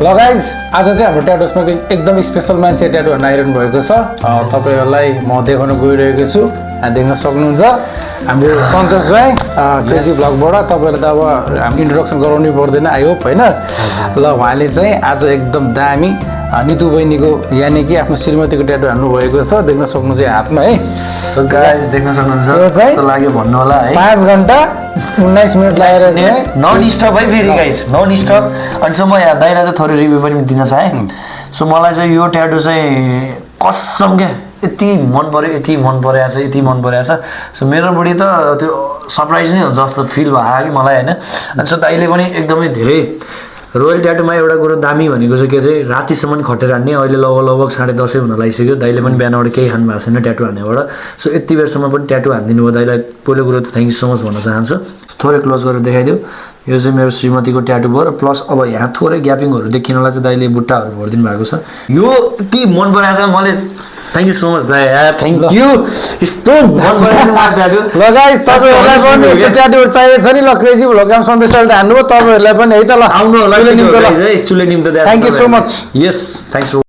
ल गाइज आज चाहिँ हाम्रो ट्याटोसमा एकदम स्पेसल मान्छे ट्याटो हान्न आइरहनु भएको छ तपाईहरुलाई म देखाउन गइरहेको छु देख्न सक्नुहुन्छ हाम्रो सन्तोष भाइ क्रेजी ब्लगबाट तपाईहरुले त अब हामी इन्ट्रोडक्सन गराउनै पर्दैन आई होप हैन ल उहाँले चाहिँ आज एकदम दामी नितु बहिनीको यानी कि आफ्नो श्रीमतीको ट्याटो हान्नु भएको छ देख्न सक्नुहुन्छ हातमा है सो गाइस देख्न सक्नुहुन्छ कस्तो लाग्यो भन्नु होला है 5 घण्टा 19 मिनेट लागेर चाहिँ नन स्टप है फेरि गाइस नन स्टप अनि सो म यहाँ दाइलाई चाहिँ थोरै रिभ्यू पनि दिन चाहे सो मलाई चाहिँ यो ट्याटो चाहिँ कसम के यति मन पर्यो यति मन परेछ सो मेरो बुढी त त्यो सरप्राइज नै हुन्छ जस्तो फिल भयो कि मलाई हैन अनि सो दाइले पनि एकदमै धेरै रोयल ट्याटोमा एउटा कुरो दामी भनेको चाहिँ के चाहिँ रातिसम्म खटेर हान्ने अहिले लगभग 10:30 हुन लागिसक्यो दाइले पनि बिहानबाट केही खानु भएको छैन ट्याटो हान्नेबाट सो यति बेरसम्म पनि ट्याटो हानिदिनु भयो दाइलाई पहिलो कुरो त थ्याङ्क यू सो मच भन्न चाहन्छु थोरै क्लोज गरेर देखाइदियो यो चाहिँ मेरो श्रीमतीको ट्याटो भयो र प्लस अब यहाँ थोरै ग्यापिङहरू देखिनलाई चाहिँ दाइले बुट्टाहरू भरिदिनु भएको छ यो यति मन पराएको छ मैले थ्याङ्क यू सो मच दाइ यार थ्याङ्क यू यस्तो मन पराएको ट्याटो ल गाइस तपाईहरुलाई पनि यस्तो ट्याटो चाहिएको छ नि ल क्रेजी भ्लगमा सन्देशले त हान्नु भयो तपाईहरुलाई पनि है त ल आउनु होला है चुले निम्तो thank you so much yes thanks